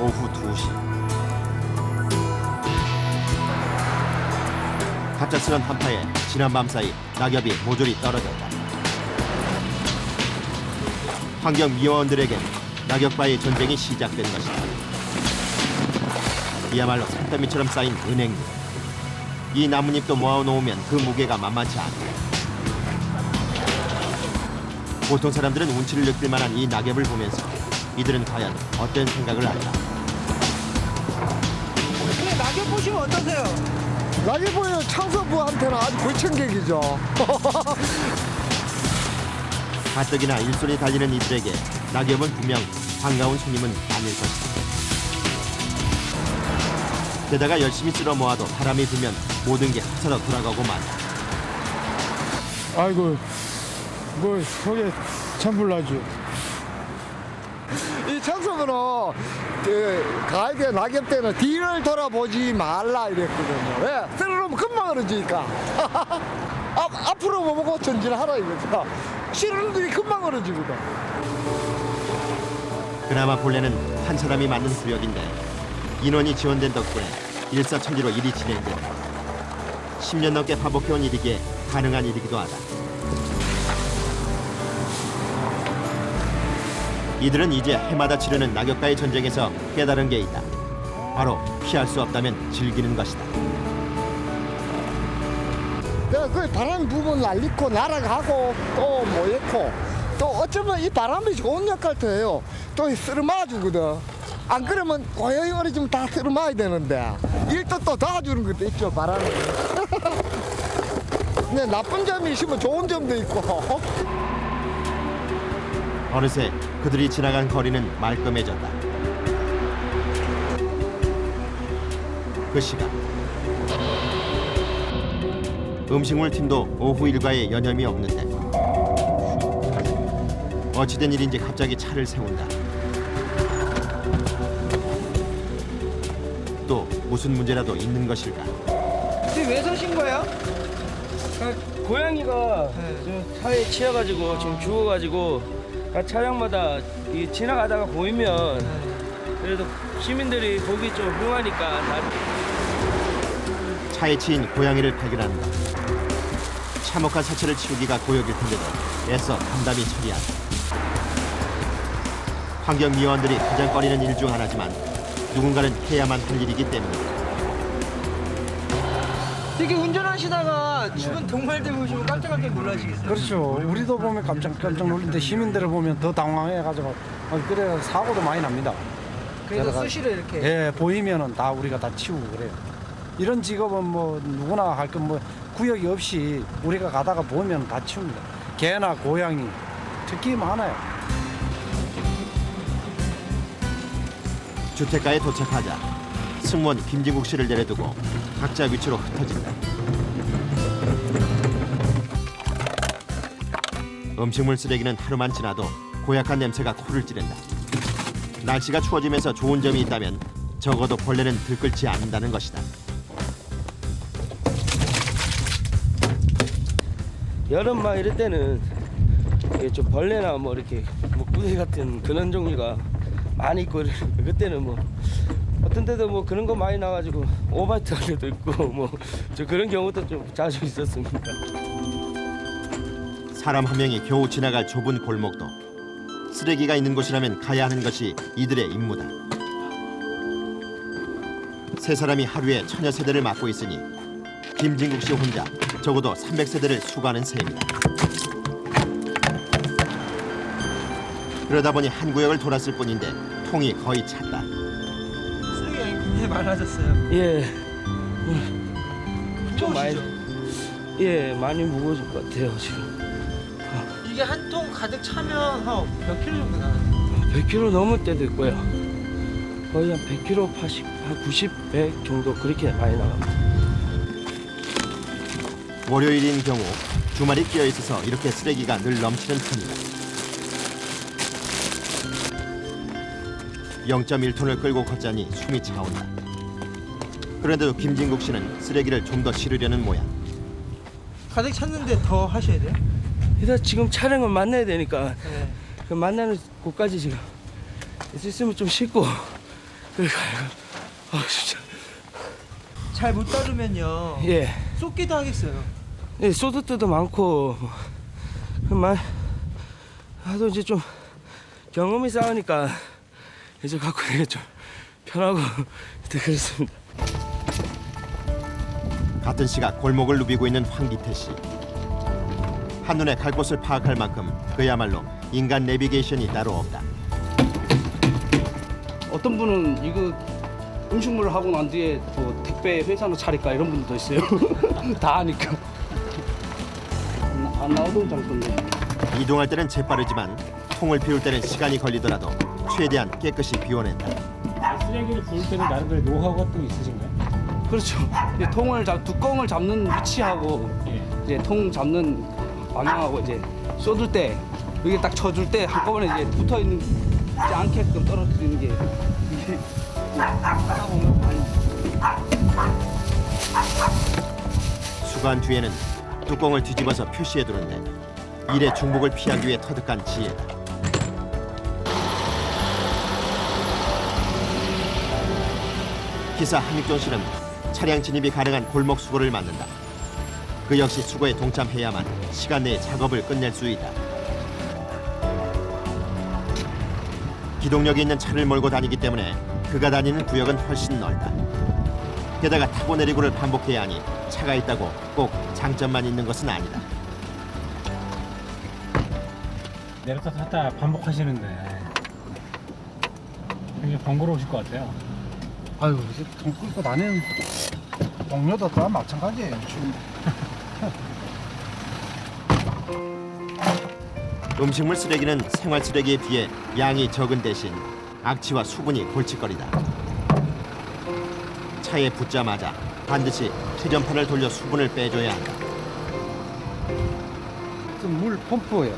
오후 2시. 갑작스런 한파에 지난 밤 사이 낙엽이 모조리 떨어졌다. 환경미화원들에겐 낙엽과의 전쟁이 시작된 것이다. 이야말로 산더미처럼 쌓인 은행잎. 이 나뭇잎도 모아놓으면 그 무게가 만만치 않다. 보통 사람들은 운치를 느낄 만한 이 낙엽을 보면서 이들은 과연 어떤 생각을 할까? 낙엽 보시면 어떠세요? 낙엽 보면 창서부한테는 아주 불청객이죠. 가뜩이나 일손이 달리는 이들에게 낙엽은 분명 반가운 손님은 아닐 것이다. 게다가 열심히 쓸어 모아도 바람이 불면 모든 게 흩어져 돌아가고 말다. 아이고, 뭐 속에 찬불 나죠. 이 창석은 가을에 낙엽 때는 뒤를 돌아보지 말라 이랬거든요. 왜? 들어오면 금방 얼어지니까. 앞으로 보고 전진하라 이거죠. 싫은 놈들이 금방 얼어지거든. 그나마 본래는 한 사람이 만든 구역인데 인원이 지원된 덕분에 일사천리로 일이 진행된다. 10년 넘게 반복해온 일이기에 가능한 일이기도 하다. 이들은 이제 해마다 치르는 낙엽과의 전쟁에서 깨달은 게 있다. 바로 피할 수 없다면 즐기는 것이다. 내가 그 바람 부으면 날리고 날아가고 또 모였고 또 어쩌면 이 바람이 좋은 역할도 해요. 또 쓸어맞주거든. 안 그러면 고양이 어리지면 다 쓸어맞아야 되는데 일도 또 도와주는 것도 있죠, 바람이. 근데 나쁜 점이 있으면 좋은 점도 있고. 어느새 그들이 지나간 거리는 말끔해졌다. 그 시각 음식물 팀도 오후 일과에 여념이 없는데 어찌된 일인지 갑자기 차를 세운다. 또 무슨 문제라도 있는 것일까? 근데 왜 서신 거예요? 고양이가 좀 차에 치여가지고 지금 죽어가지고 차량마다 지나가다가 보이면 그래도 시민들이 보기 좀 흉하니까 차에 치인 고양이를 발견하는 것. 참혹한 사체를 치우기가 고역일 텐데도 애써 담담히 처리한다. 환경미화원들이 가장 꺼리는 일 중 하나지만 누군가는 해야만 할 일이기 때문이다. 되게 운전하시다가 죽은 동물들 보시면 깜짝깜짝 놀라시겠어요? 그렇죠. 우리도 보면 깜짝 놀는데 시민들을 보면 더 당황해가지고 그래 사고도 많이 납니다. 그래서 수시로 이렇게. 예, 보이면은 다 우리가 다 치우고 그래요. 이런 직업은 뭐 누구나 할 건 뭐 구역이 없이 우리가 가다가 보면 다 치웁니다. 개나 고양이 특히 많아요. 주택가에 도착하자 승무원 김진국 씨를 내려두고 각자 위치로 흩어진다. 음식물 쓰레기는 하루만 지나도 고약한 냄새가 코를 찌른다. 날씨가 추워지면서 좋은 점이 있다면 적어도 벌레는 들끓지 않는다는 것이다. 여름 막 이럴 때는 이게 좀 벌레나 뭐 이렇게 뭐 구덩이 같은 그런 종류가 많이 있고 그때는 뭐 어떤 데도 뭐 그런 거 많이 나가지고 오바이트 할 때도 있고 뭐 저 그런 경우도 좀 자주 있었습니다. 사람 한 명이 겨우 지나갈 좁은 골목도 쓰레기가 있는 곳이라면 가야 하는 것이 이들의 임무다. 세 사람이 하루에 1000여 세대를 맡고 있으니 김진국 씨 혼자 적어도 300세대를 수거하는 셈이다. 그러다 보니 한 구역을 돌았을 뿐인데 통이 거의 찼다. 쓰레기가 굉장히 많아졌어요. 예. 좀 많이. 예, 많이 무거워질 것 같아요 지금. 이게 한 통 가득 차면 몇 킬로 정도 나가요? 100kg 넘을 때도 있고요. 거의 한 100kg, 80, 한 90, 100 정도 그렇게 많이 나갑니다. 월요일인 경우 주말이 끼어 있어서 이렇게 쓰레기가 늘 넘치는 편이다. 0.1톤을 끌고 걷자니 숨이 차온다. 그런데도 김진국 씨는 쓰레기를 좀 더 실으려는 모양. 가득 찼는데 더 하셔야 돼요? 일단 지금 촬영을 만나야 되니까 그 만나는 곳까지 지금 있으면 좀 싣고 진짜. 잘 못 다루면요. 예. 쏟기도 하겠어요. 예, 쏟을 때도 많고 하도 이제 좀 경험이 쌓으니까 이제 갖고 되게 좀 편하고 그렇습니다. 같은 시각 골목을 누비고 있는 황기태 씨. 한눈에 갈 곳을 파악할 만큼 그야말로 인간 내비게이션이 따로 없다. 어떤 분은 이거 음식물을 하고 난 뒤에 뭐 택배 회사나 차릴까 이런 분들도 있어요. 다 하니까. 안 나오던 장소인데. 이동할 때는 재빠르지만 통을 비울 때는 시간이 걸리더라도 최대한 깨끗이 비워낸다. 쓰레기를 부을 때는 나름대로 노하우가 또 있으신가요? 그렇죠. 이제 뚜껑을 잡는 위치하고 이제 통 잡는 방향하고 이제 쏟을 때 여기 딱 쳐줄 때 한꺼번에 이제 붙어 있지 않게끔 떨어뜨리는 게 이게 하다 보면 많이. 수거한 뒤에는 뚜껑을 뒤집어서 표시해두는데 일의 중복을 피하기 위해 터득한 지혜다. 기사 한익종 씨는 차량 진입이 가능한 골목 수거를 맡는다. 그 역시 수거에 동참해야만 시간 내에 작업을 끝낼 수 있다. 기동력이 있는 차를 몰고 다니기 때문에 그가 다니는 구역은 훨씬 넓다. 게다가 타고 내리고를 반복해야 하니 차가 있다고 꼭 장점만 있는 것은 아니다. 내렸다 탔다 반복하시는데 굉장히 번거로우실 것 같아요. 아유, 이제 돈 끌고 다니는 동료도 다 마찬가지예요. 지금. 음식물 쓰레기는 생활 쓰레기에 비해 양이 적은 대신 악취와 수분이 골칫거리다. 차에 붙자마자 반드시 퇴전판을 돌려 수분을 빼줘야 한다. 물 펌프예요.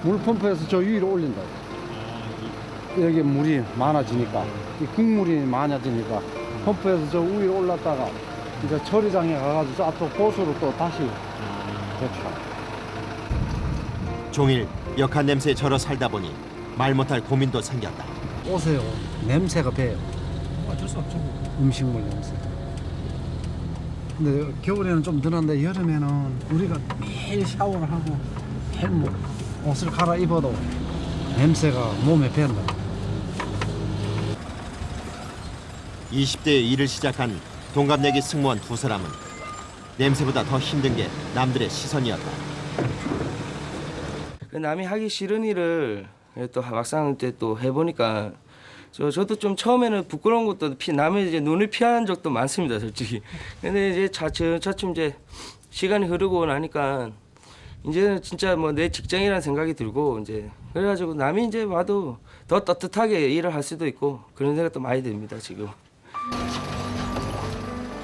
물 펌프에서 저 위로 올린다고. 여기 물이 많아지니까, 이 국물이 많아지니까 펌프에서 저 위로 올랐다가 이제 처리장에 가가지고 저 앞으로 보수로 또 다시 배출합니다. 종일 역한 냄새에 절어 살다 보니 말 못할 고민도 생겼다. 오세요. 냄새가 배요. 어쩔 수 없죠. 음식물 냄새. 근데 겨울에는 좀 덜한데 여름에는 우리가 매일 샤워를 하고 매일 뭐 옷을 갈아입어도 냄새가 몸에 배는다. 20대에 일을 시작한 동갑내기 승무원 두 사람은 냄새보다 더 힘든 게 남들의 시선이었다. 남이 하기 싫은 일을 또 막상 이제 또 해보니까 저도 좀 처음에는 부끄러운 것도 남의 이제 눈을 피한 적도 많습니다, 솔직히. 근데 이제 차츰 이제 시간이 흐르고 나니까 이제는 진짜 뭐 내 직장이라는 생각이 들고 이제 그래가지고 남이 이제 와도 더 떳떳하게 일을 할 수도 있고 그런 생각도 많이 듭니다, 지금.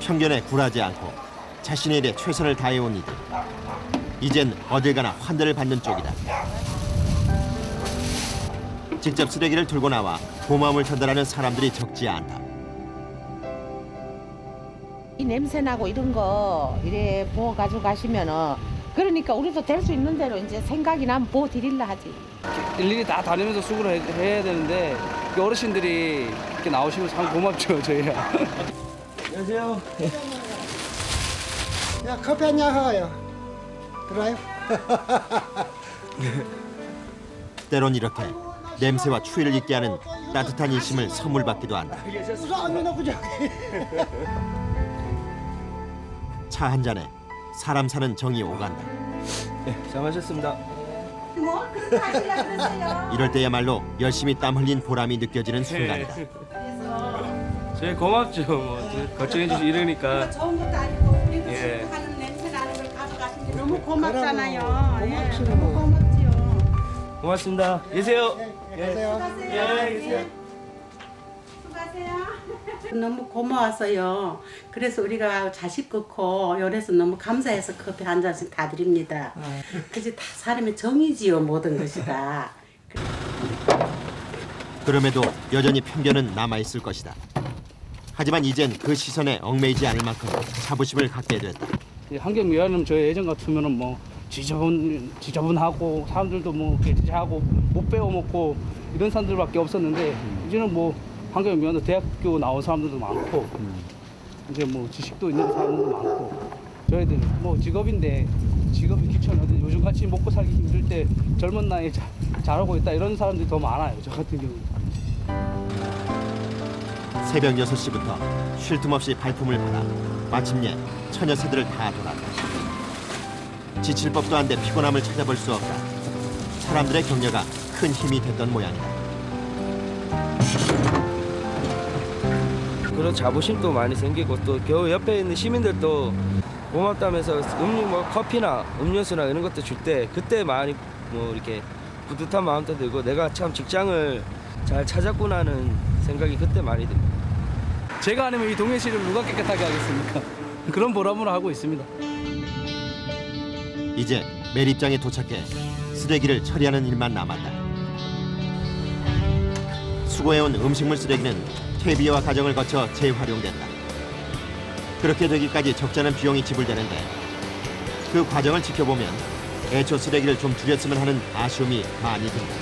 편견에 굴하지 않고 자신의 일에 최선을 다해온 이들. 이젠 어딜 가나 환대를 받는 쪽이다. 직접 쓰레기를 들고 나와 고마움을 전달하는 사람들이 적지 않다. 이 냄새 나고 이런 거 이래 보호 가지고 가시면은 그러니까 우리도 될 수 있는 대로 이제 생각이 나면 보호 드릴라 하지. 일일이 다 다니면서 수고를 해야 되는데 그 어르신들이 이렇게 나오시면 참 고맙죠, 저희야. 안녕하세요. 야, 커피 한 잔 하고요. 들어요? 때론 이렇게 냄새와 추위를 잊게 하는 따뜻한 인심을 선물 받기도 한다. 차 한 잔에 사람 사는 정이 오간다. 네, 잘 마셨습니다. 뭐 그렇게 하시려고 그러세요? 이럴 때야말로 열심히 땀 흘린 보람이 느껴지는 순간이다. 제일 고맙죠. 뭐 걱정해 주시 이러니까. 좋은 것도 아니고 우리도 예. 하는 냄새 나는 걸 가져가신 게 너무 고맙잖아요. 고맙지. 예, 너무 고맙지요. 고맙습니다. 계세요. 수고하세요. 계세요. 수고하세요. 너무 고마워서요. 그래서 우리가 자식 낳고 이래서 너무 감사해서 커피 한 잔씩 다 드립니다. 그지 다 사람의 정이지요, 모든 것이 다. 그럼에도 여전히 편견은 남아있을 것이다. 하지만 이젠 그 시선에 얽매이지 않을 만큼 자부심을 갖게 됐다. 환경미화는 저 예전 같으면은 뭐 지저분하고 사람들도 뭐 이렇게 하고 못 배워 먹고 이런 사람들밖에 없었는데 이제는 뭐 환경미화원도 대학교 나온 사람들도 많고 이제 뭐 지식도 있는 사람들도 많고 저희들 뭐 직업인데 직업이 귀찮아도 요즘같이 먹고 살기 힘들 때 젊은 나이에 잘하고 있다 이런 사람들이 더 많아요. 저 같은 경우. 새벽 6시부터 쉴 틈 없이 발품을 받아 마침내 처녀 세대를 다 돌았다. 지칠 법도 한데 피곤함을 찾아볼 수 없다. 사람들의 격려가 큰 힘이 됐던 모양이다. 그런 자부심도 많이 생기고 또 겨우 옆에 있는 시민들도 고맙다면서 뭐 커피나 음료수나 이런 것도 줄 때 그때 많이 뭐 이렇게 뿌듯한 마음도 들고 내가 참 직장을 잘 찾았구나는 생각이 그때 많이 듭니다. 제가 아니면 이 동해시를 누가 깨끗하게 하겠습니까? 그런 보람으로 하고 있습니다. 이제 매립장에 도착해 쓰레기를 처리하는 일만 남았다. 수거해온 음식물 쓰레기는 퇴비와 과정을 거쳐 재활용된다. 그렇게 되기까지 적잖은 비용이 지불되는데 그 과정을 지켜보면 애초 쓰레기를 좀 줄였으면 하는 아쉬움이 많이 든다.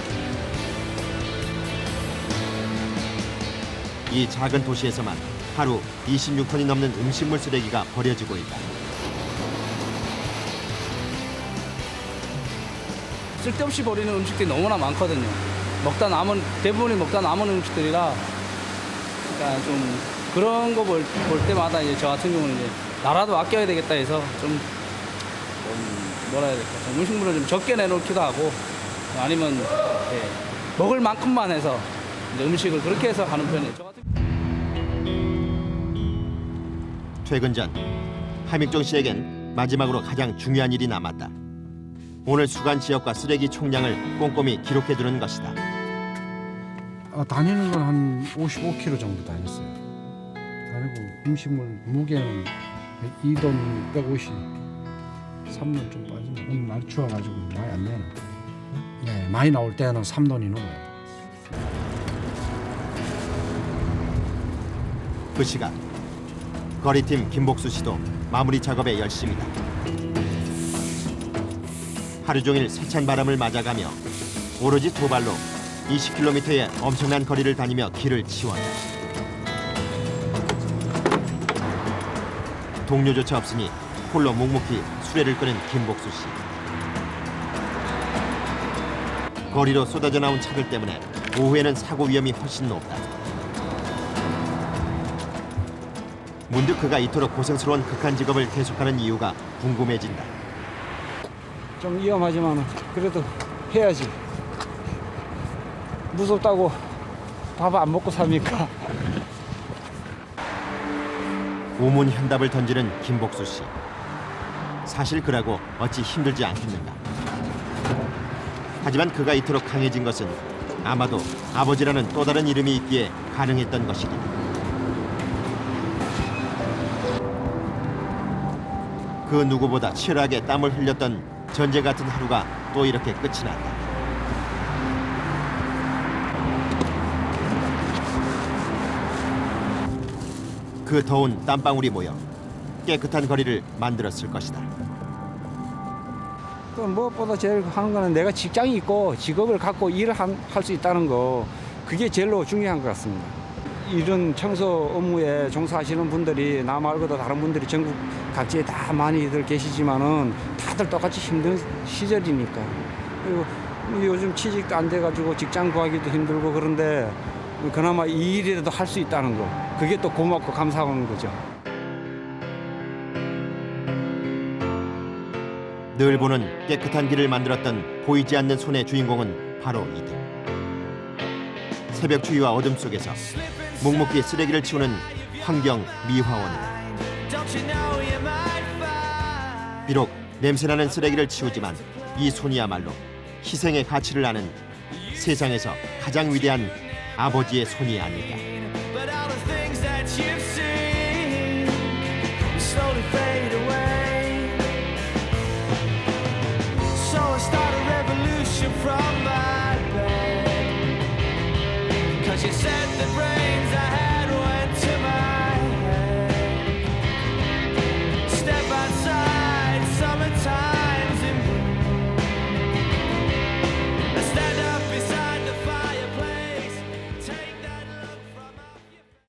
이 작은 도시에서만 하루 26톤이 넘는 음식물 쓰레기가 버려지고 있다. 쓸데없이 버리는 음식들이 너무나 많거든요. 대부분이 먹다 남은 음식들이라 그러니까 좀 그런 거 볼 때마다 이제 저 같은 경우는 이제 나라도 아껴야 되겠다 해서 좀 뭐라 해야 될까, 좀 음식물을 좀 적게 내놓기도 하고 아니면 먹을 만큼만 해서 이제 음식을 그렇게 해서 하는 편이에요. 저 같은 퇴근 전 하믹종 씨에겐 마지막으로 가장 중요한 일이 남았다. 오늘 수거한 지역과 쓰레기 총량을 꼼꼼히 기록해두는 것이다. 다니는 건 한 55km 정도 다녔어요. 다니고 음식물 무게는 2돈 150, 3돈 좀 빠지네. 오늘 날 추워가지고 많이 안 내나. 네, 많이 나올 때는 3돈이 넘어요. 그 시간 거리팀 김복수 씨도 마무리 작업에 열심이다. 하루 종일 세찬 바람을 맞아가며 오로지 두 발로 20km의 엄청난 거리를 다니며 길을 치웠다. 동료조차 없으니 홀로 묵묵히 수레를 끄는 김복수 씨. 거리로 쏟아져 나온 차들 때문에 오후에는 사고 위험이 훨씬 높다. 문득 그가 이토록 고생스러운 극한 직업을 계속하는 이유가 궁금해진다. 좀 위험하지만 그래도 해야지. 무섭다고 밥 안 먹고 삽니까? 우문현답을 던지는 김복수 씨. 사실 그라고 어찌 힘들지 않겠는가. 하지만 그가 이토록 강해진 것은 아마도 아버지라는 또 다른 이름이 있기에 가능했던 것이다. 그 누구보다 치열하게 땀을 흘렸던 전쟁 같은 하루가 또 이렇게 끝이 났다. 그 더운 땀방울이 모여 깨끗한 거리를 만들었을 것이다. 또 무엇보다 제일 하는 거는 내가 직장이 있고 직업을 갖고 일을 할 수 있다는 거, 그게 제일로 중요한 것 같습니다. 이런 청소 업무에 종사하시는 분들이 나 말고도 다른 분들이 전국 각지에 다 많이들 계시지만은 다들 똑같이 힘든 시절이니까. 그리고 요즘 취직도 안 돼가지고 직장 구하기도 힘들고 그런데 그나마 이 일이라도 할 수 있다는 거, 그게 또 고맙고 감사한 거죠. 늘 보는 깨끗한 길을 만들었던 보이지 않는 손의 주인공은 바로 이들. 새벽 추위와 어둠 속에서 묵묵히 쓰레기를 치우는 환경 미화원이다. 비록 냄새나는 쓰레기를 치우지만 이 손이야말로 희생의 가치를 아는 세상에서 가장 위대한 아버지의 손이 아닐까. So I start a revolution from my